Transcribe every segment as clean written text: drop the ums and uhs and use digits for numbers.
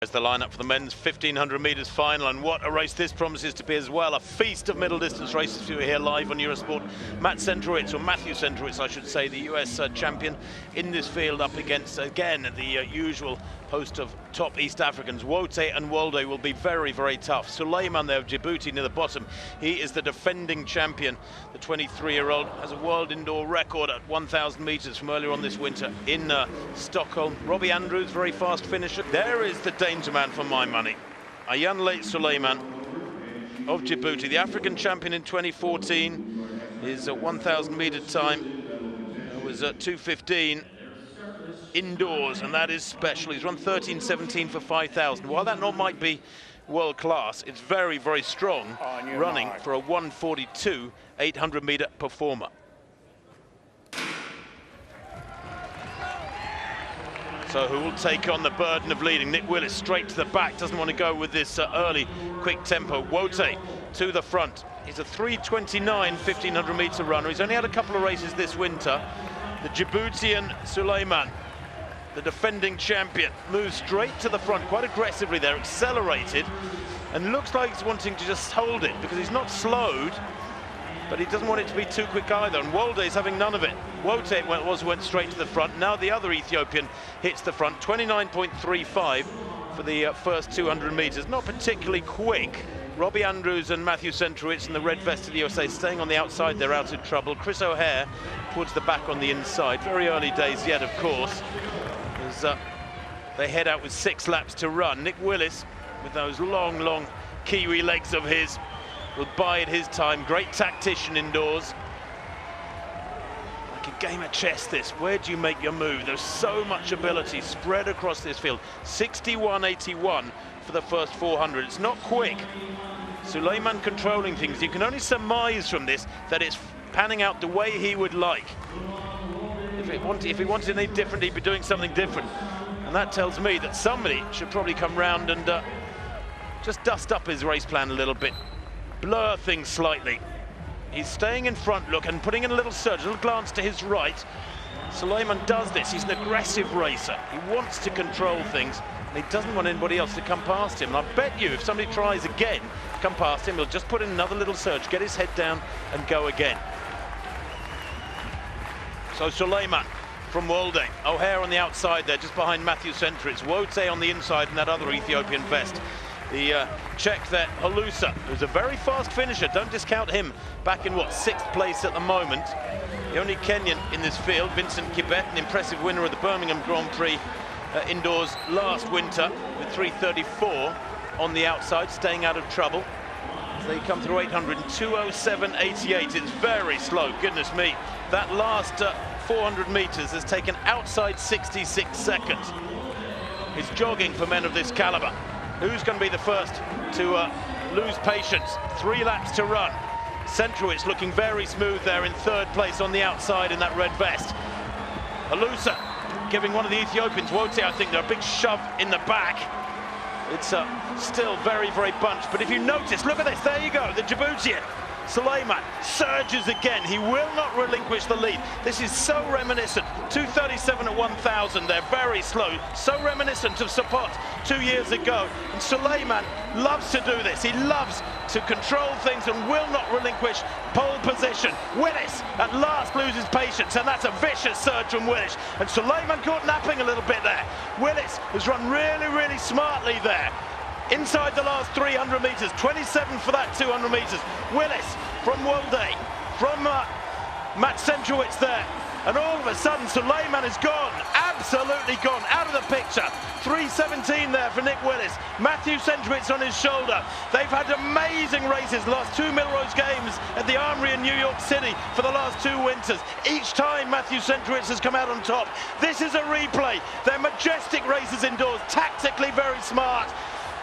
There's the lineup for the men's 1500 meters final, and what a race this promises to be as well. A feast of middle distance races for you here live on Eurosport. Matthew Centrowitz, I should say, the US champion in this field, up against again the usual host of top East Africans. Wote and Walde will be very, very tough. Suleiman there of Djibouti near the bottom. He is the defending champion. The 23-year-old has a world indoor record at 1,000 meters from earlier on this winter in Stockholm. Robbie Andrews, very fast finisher. There is the danger man for my money. Ayanle Suleiman of Djibouti, the African champion in 2014. His 1,000 meter time was 2:15 indoors, and that is special. He's run 13:17 for 5,000. While that not might be world class, it's very, very strong running for a 1:42 800 meter performer. So who will take on the burden of leading? Nick Willis straight to the back, doesn't want to go with this early quick tempo. Wote to the front. He's a 3:29 1500 meter runner. He's only had a couple of races this winter. The Djiboutian Suleiman, the defending champion, moves straight to the front quite aggressively there, accelerated, and looks like he's wanting to just hold it because he's not slowed, but he doesn't want it to be too quick either, and Walde is having none of it. Wote went straight to the front. Now the other Ethiopian hits the front, 29.35 for the first 200 meters. Not particularly quick. Robbie Andrews and Matthew Centrowitz in the red vest of the USA staying on the outside, they're out in trouble. Chris O'Hare towards the back on the inside. Very early days yet, of course, as they head out with 6 laps to run. Nick Willis, with those long Kiwi legs of his, will bide his time. Great tactician indoors. Like a game of chess this. Where do you make your move? There's so much ability spread across this field. 61.81 for the first 400. It's not quick. Suleiman controlling things. You can only surmise from this that it's panning out the way he would like. If he wanted any different, he'd be doing something different. And that tells me that somebody should probably come round and just dust up his race plan a little bit. Blur things slightly. He's staying in front, look, and putting in a little surge, a little glance to his right. Suleiman does this. He's an aggressive racer. He wants to control things, and he doesn't want anybody else to come past him. And I bet you if somebody tries again to come past him, he'll just put in another little surge, get his head down and go again. So Suleiman from Walde. O'Hare on the outside there, just behind Matthew Centrowitz. Wote on the inside in that other Ethiopian vest. The Czech there, Halusa, who's a very fast finisher. Don't discount him. Back in, what, 6th place at the moment. The only Kenyan in this field, Vincent Kibet, an impressive winner of the Birmingham Grand Prix indoors last winter with 3:34 on the outside, staying out of trouble. As they come through 800 and 2:07.88. It's very slow, goodness me. That last 400 meters has taken outside 66 seconds. It's jogging for men of this caliber. Who's going to be the first to lose patience? 3 laps to run. Centrowitz looking very smooth there in 3rd place on the outside in that red vest. Halusa giving one of the Ethiopians, Wote, I think, they're a big shove in the back. It's still very, very bunched. But if you notice, look at this, there you go, the Djiboutian. Suleiman surges again. He will not relinquish the lead. This is so reminiscent. 2:37 at 1,000. They're very slow. So reminiscent of Sopot 2 years ago. And Suleiman loves to do this. He loves to control things and will not relinquish pole position. Willis at last loses patience, and that's a vicious surge from Willis. And Suleiman caught napping a little bit there. Willis has run really, really smartly there. Inside the last 300 meters, 27 for that 200 meters. Willis from Walde, from Matt Centrowitz there. And all of a sudden, Suleiman is gone, absolutely gone, out of the picture. 3:17 there for Nick Willis. Matthew Centrowitz on his shoulder. They've had amazing races, last 2 Millrose Games at the Armory in New York City for the last 2 winters. Each time Matthew Centrowitz has come out on top. This is a replay. They're majestic races indoors, tactically very smart.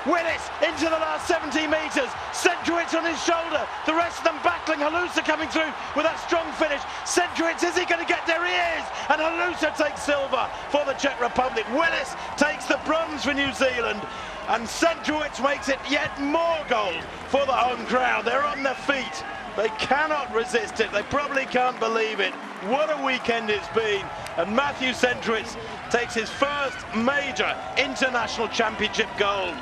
Willis into the last 70 meters. Centrowitz on his shoulder. The rest of them battling. Halusa coming through with that strong finish. Centrowitz, is he going to get there? He is! And Halusa takes silver for the Czech Republic. Willis takes the bronze for New Zealand. And Centrowitz makes it yet more gold for the home crowd. They're on their feet. They cannot resist it. They probably can't believe it. What a weekend it's been. And Matthew Centrowitz takes his first major international championship gold.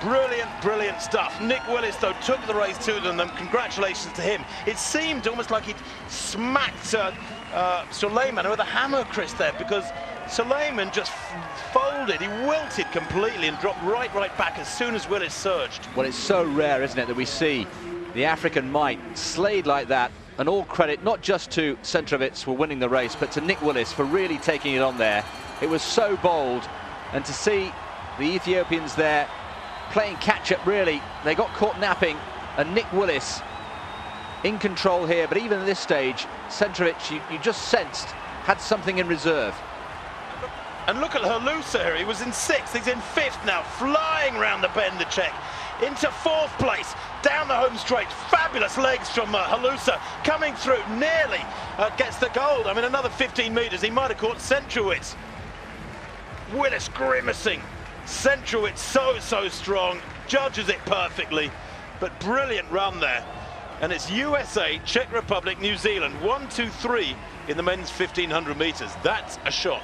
Brilliant, brilliant stuff. Nick Willis, though, took the race to them. Congratulations to him. It seemed almost like he'd smacked Suleiman with a hammer, Chris, there, because Suleiman just folded. He wilted completely and dropped right back as soon as Willis surged. Well, it's so rare, isn't it, that we see the African might slayed like that. And all credit not just to Centrowitz for winning the race, but to Nick Willis for really taking it on there. It was so bold, and to see the Ethiopians there playing catch-up, really. They got caught napping, and Nick Willis in control here. But even at this stage, Centrowitz, you just sensed, had something in reserve. And look at Halusa here. He was in 6th, he's in 5th now, flying round the bend, the Czech. Into 4th place, down the home straight. Fabulous legs from Halusa, coming through, nearly gets the gold. I mean, another 15 metres, he might have caught Centrowitz. Willis grimacing. Centrowitz so strong, judges it perfectly, but brilliant run there. And it's USA, Czech Republic, New Zealand, 1, 2, 3 in the men's 1500 metres. That's a shock.